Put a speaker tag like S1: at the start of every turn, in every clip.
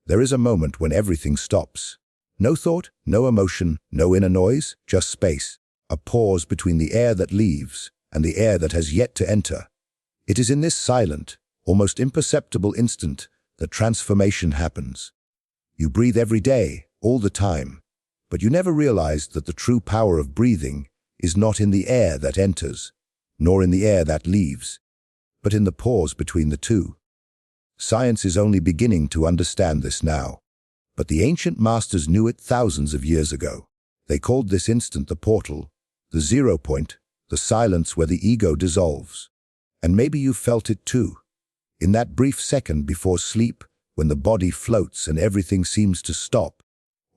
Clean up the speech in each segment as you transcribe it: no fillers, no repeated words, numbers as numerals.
S1: There is a moment when everything stops. No thought, no emotion, no inner noise, just space. A pause between the air that leaves and the air that has yet to enter. It is in this silent, almost imperceptible instant that transformation happens. You breathe every day, all the time, but you never realized that the true power of breathing is not in the air that enters, nor in the air that leaves, but in the pause between the two. Science is only beginning to understand this now, but the ancient masters knew it thousands of years ago. They called this instant the portal, the 0 point, the silence where the ego dissolves. And maybe you felt it too. In that brief second before sleep, when the body floats and everything seems to stop,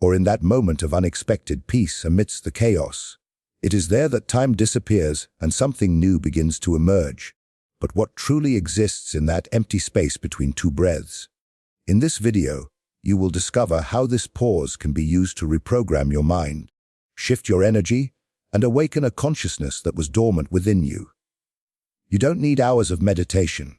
S1: or in that moment of unexpected peace amidst the chaos. It is there that time disappears and something new begins to emerge. But what truly exists in that empty space between two breaths? In this video, you will discover how this pause can be used to reprogram your mind, shift your energy, and awaken a consciousness that was dormant within you. You don't need hours of meditation.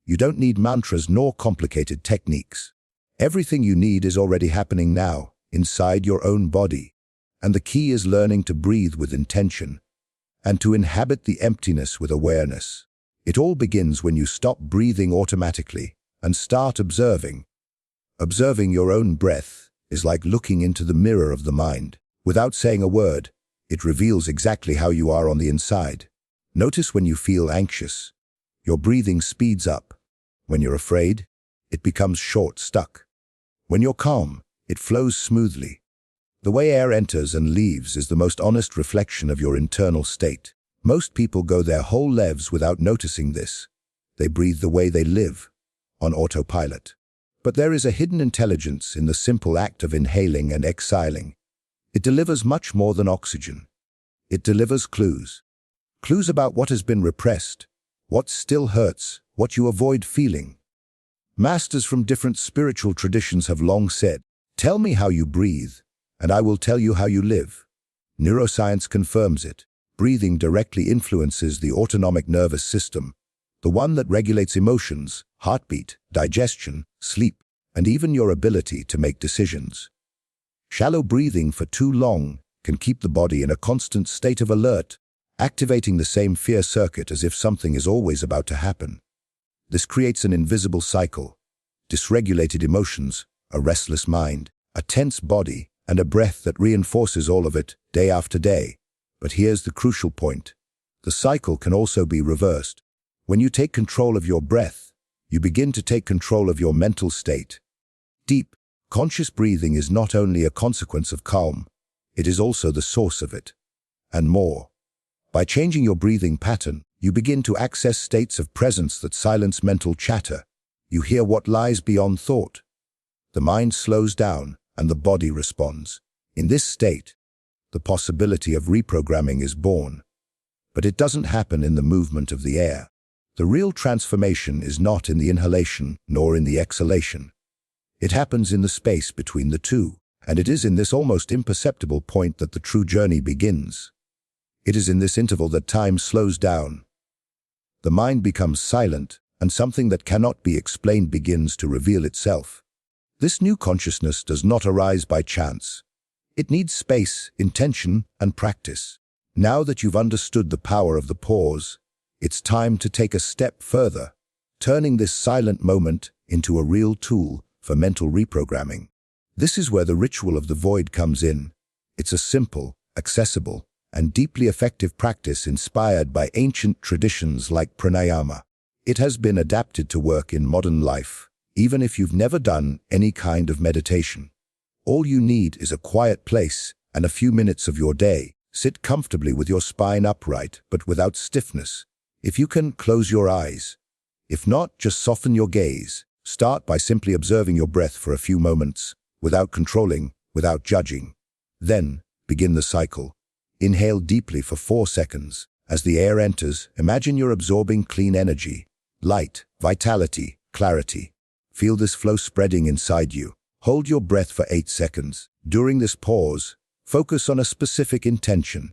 S1: You don't need mantras nor complicated techniques. Everything you need is already happening now, inside your own body. And the key is learning to breathe with intention and to inhabit the emptiness with awareness. It all begins when you stop breathing automatically and start observing. Observing your own breath is like looking into the mirror of the mind. Without saying a word, it reveals exactly how you are on the inside. Notice when you feel anxious, your breathing speeds up. When you're afraid, it becomes short, stuck. When you're calm, it flows smoothly. The way air enters and leaves is the most honest reflection of your internal state. Most people go their whole lives without noticing this. They breathe the way they live, on autopilot. But there is a hidden intelligence in the simple act of inhaling and exhaling. It delivers much more than oxygen. It delivers clues. Clues about what has been repressed, what still hurts, what you avoid feeling. Masters from different spiritual traditions have long said, "Tell me how you breathe, and I will tell you how you live." Neuroscience confirms it. Breathing directly influences the autonomic nervous system, the one that regulates emotions, heartbeat, digestion, sleep, and even your ability to make decisions. Shallow breathing for too long can keep the body in a constant state of alert, activating the same fear circuit as if something is always about to happen. This creates an invisible cycle: dysregulated emotions, a restless mind, a tense body, and a breath that reinforces all of it day after day. But here's the crucial point. The cycle can also be reversed. When you take control of your breath, you begin to take control of your mental state. Deep, conscious breathing is not only a consequence of calm, it is also the source of it. And more. By changing your breathing pattern, you begin to access states of presence that silence mental chatter. You hear what lies beyond thought. The mind slows down and the body responds. In this state, the possibility of reprogramming is born. But it doesn't happen in the movement of the air. The real transformation is not in the inhalation nor in the exhalation. It happens in the space between the two, and it is in this almost imperceptible point that the true journey begins. It is in this interval that time slows down. The mind becomes silent, and something that cannot be explained begins to reveal itself. This new consciousness does not arise by chance. It needs space, intention, and practice. Now that you've understood the power of the pause, it's time to take a step further, turning this silent moment into a real tool for mental reprogramming. This is where the ritual of the void comes in. It's a simple, accessible, and deeply effective practice inspired by ancient traditions like pranayama. It has been adapted to work in modern life, even if you've never done any kind of meditation. All you need is a quiet place and a few minutes of your day. Sit comfortably with your spine upright, but without stiffness. If you can, close your eyes. If not, just soften your gaze. Start by simply observing your breath for a few moments, without controlling, without judging. Then, begin the cycle. Inhale deeply for 4 seconds. As the air enters, imagine you're absorbing clean energy, light, vitality, clarity. Feel this flow spreading inside you. Hold your breath for 8 seconds. During this pause, focus on a specific intention.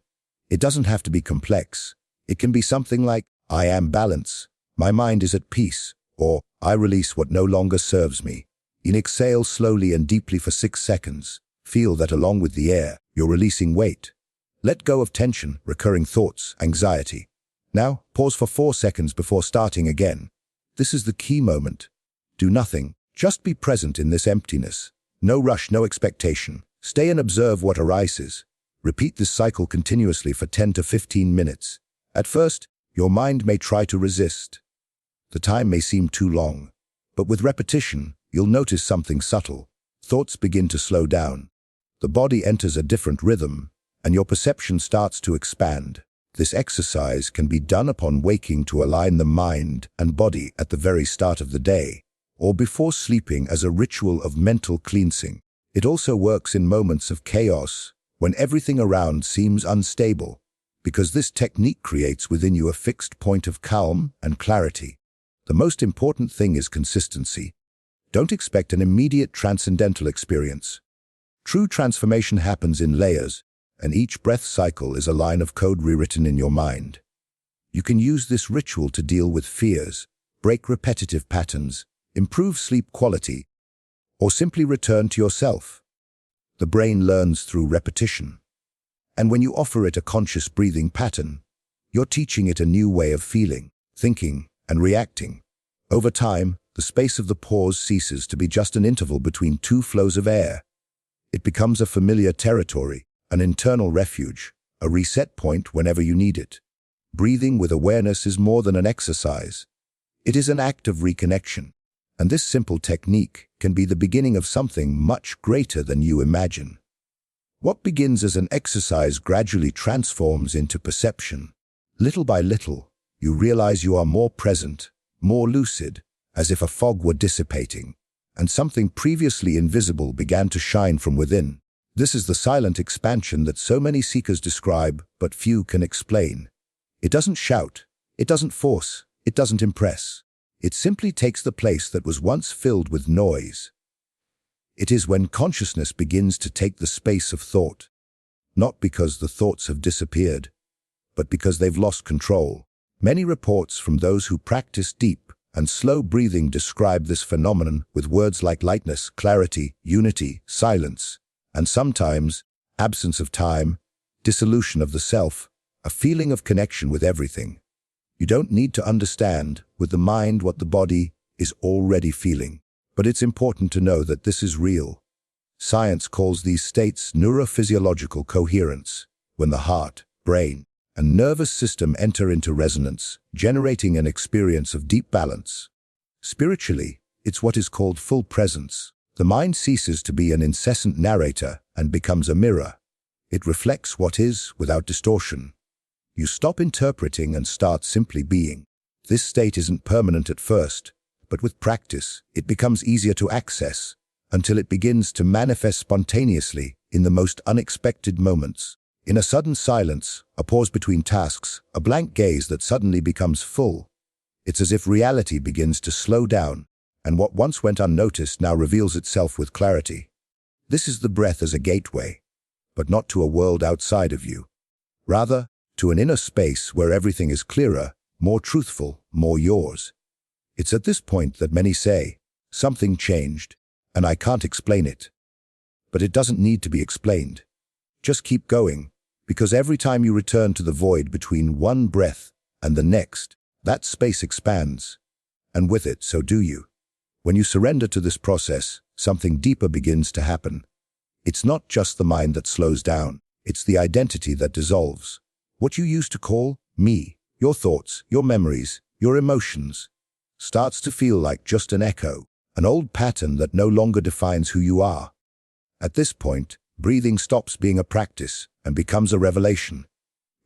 S1: It doesn't have to be complex. It can be something like, "I am balance," "My mind is at peace," or "I release what no longer serves me." Exhale slowly and deeply for 6 seconds. Feel that along with the air, you're releasing weight. Let go of tension, recurring thoughts, anxiety. Now, pause for 4 seconds before starting again. This is the key moment. Do nothing. Just be present in this emptiness. No rush, no expectation. Stay and observe what arises. Repeat this cycle continuously for 10 to 15 minutes. At first, your mind may try to resist. The time may seem too long. But with repetition, you'll notice something subtle. Thoughts begin to slow down. The body enters a different rhythm, and your perception starts to expand. This exercise can be done upon waking to align the mind and body at the very start of the day, or before sleeping as a ritual of mental cleansing. It also works in moments of chaos, when everything around seems unstable, because this technique creates within you a fixed point of calm and clarity. The most important thing is consistency. Don't expect an immediate transcendental experience. True transformation happens in layers, and each breath cycle is a line of code rewritten in your mind. You can use this ritual to deal with fears, break repetitive patterns, improve sleep quality, or simply return to yourself. The brain learns through repetition. And when you offer it a conscious breathing pattern, you're teaching it a new way of feeling, thinking, and reacting. Over time, the space of the pause ceases to be just an interval between two flows of air. It becomes a familiar territory, an internal refuge, a reset point whenever you need it. Breathing with awareness is more than an exercise. It is an act of reconnection, and this simple technique can be the beginning of something much greater than you imagine. What begins as an exercise gradually transforms into perception. Little by little, you realize you are more present, more lucid, as if a fog were dissipating, and something previously invisible began to shine from within. This is the silent expansion that so many seekers describe, but few can explain. It doesn't shout, it doesn't force, it doesn't impress. It simply takes the place that was once filled with noise. It is when consciousness begins to take the space of thought, not because the thoughts have disappeared, but because they've lost control. Many reports from those who practice deep and slow breathing describe this phenomenon with words like lightness, clarity, unity, silence, and sometimes absence of time, dissolution of the self, a feeling of connection with everything. You don't need to understand with the mind what the body is already feeling, but it's important to know that this is real. Science calls these states neurophysiological coherence, when the heart, brain, and nervous system enter into resonance, generating an experience of deep balance. Spiritually, it's what is called full presence. The mind ceases to be an incessant narrator and becomes a mirror. It reflects what is without distortion. You stop interpreting and start simply being. This state isn't permanent at first, but with practice, it becomes easier to access, until it begins to manifest spontaneously in the most unexpected moments. In a sudden silence, a pause between tasks, a blank gaze that suddenly becomes full. It's as if reality begins to slow down, and what once went unnoticed now reveals itself with clarity. This is the breath as a gateway, but not to a world outside of you. Rather, to an inner space where everything is clearer, more truthful, more yours. It's at this point that many say, something changed, and I can't explain it. But it doesn't need to be explained. Just keep going, because every time you return to the void between one breath and the next, that space expands, and with it, so do you. When you surrender to this process, something deeper begins to happen. It's not just the mind that slows down, it's the identity that dissolves. What you used to call me, your thoughts, your memories, your emotions, starts to feel like just an echo, an old pattern that no longer defines who you are. At this point, breathing stops being a practice and becomes a revelation.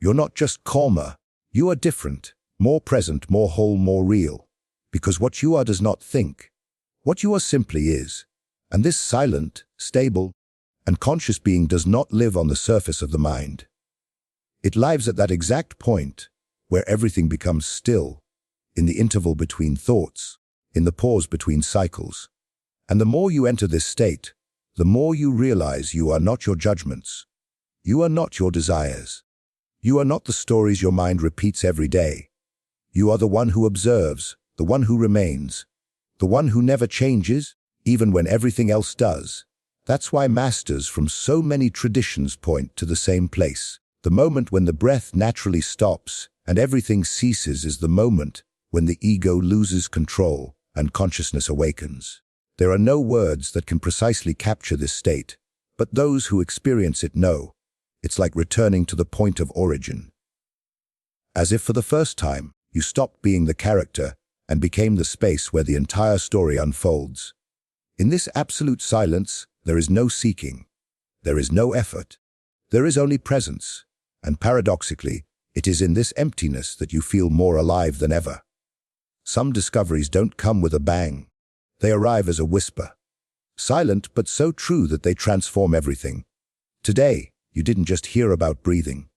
S1: You're not just calmer, you are different, more present, more whole, more real. Because what you are does not think. What you are simply is. And this silent, stable, and conscious being does not live on the surface of the mind. It lives at that exact point where everything becomes still, in the interval between thoughts, in the pause between cycles. And the more you enter this state, the more you realize you are not your judgments. You are not your desires. You are not the stories your mind repeats every day. You are the one who observes, the one who remains, the one who never changes, even when everything else does. That's why masters from so many traditions point to the same place. The moment when the breath naturally stops and everything ceases is the moment when the ego loses control and consciousness awakens. There are no words that can precisely capture this state, but those who experience it know. It's like returning to the point of origin. As if for the first time, you stopped being the character and became the space where the entire story unfolds. In this absolute silence, there is no seeking. There is no effort. There is only presence. And paradoxically, it is in this emptiness that you feel more alive than ever. Some discoveries don't come with a bang. They arrive as a whisper. Silent, but so true that they transform everything. Today, you didn't just hear about breathing.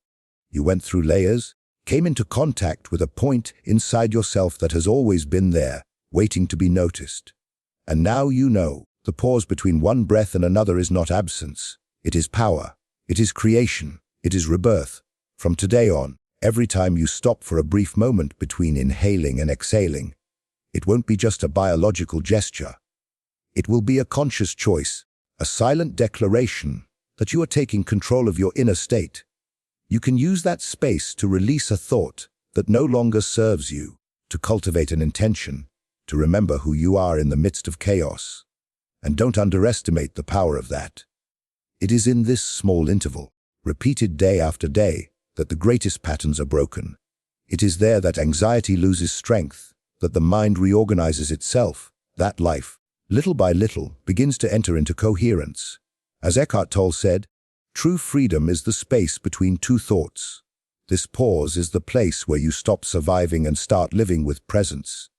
S1: You went through layers, came into contact with a point inside yourself that has always been there, waiting to be noticed. And now you know, the pause between one breath and another is not absence. It is power. It is creation. It is rebirth. From today on, every time you stop for a brief moment between inhaling and exhaling, it won't be just a biological gesture. It will be a conscious choice, a silent declaration that you are taking control of your inner state. You can use that space to release a thought that no longer serves you, to cultivate an intention, to remember who you are in the midst of chaos. And don't underestimate the power of that. It is in this small interval, repeated day after day, that the greatest patterns are broken. It is there that anxiety loses strength, that the mind reorganizes itself, that life, little by little, begins to enter into coherence. As Eckhart Tolle said, true freedom is the space between two thoughts. This pause is the place where you stop surviving and start living with presence.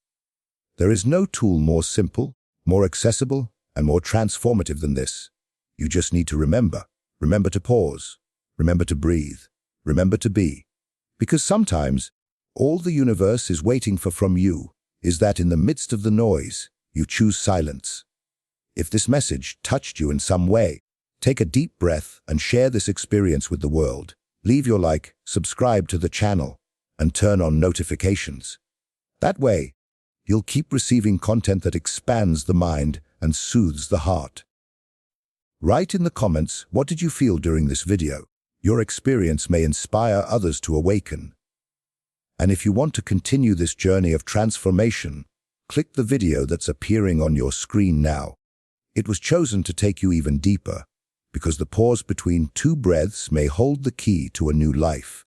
S1: There is no tool more simple, more accessible, and more transformative than this. You just need to remember. Remember to pause. Remember to breathe. Remember to be. Because sometimes, all the universe is waiting for from you is that in the midst of the noise, you choose silence. If this message touched you in some way, take a deep breath and share this experience with the world. Leave your like, subscribe to the channel, and turn on notifications. That way, you'll keep receiving content that expands the mind and soothes the heart. Write in the comments, what did you feel during this video? Your experience may inspire others to awaken. And if you want to continue this journey of transformation, click the video that's appearing on your screen now. It was chosen to take you even deeper, because the pause between two breaths may hold the key to a new life.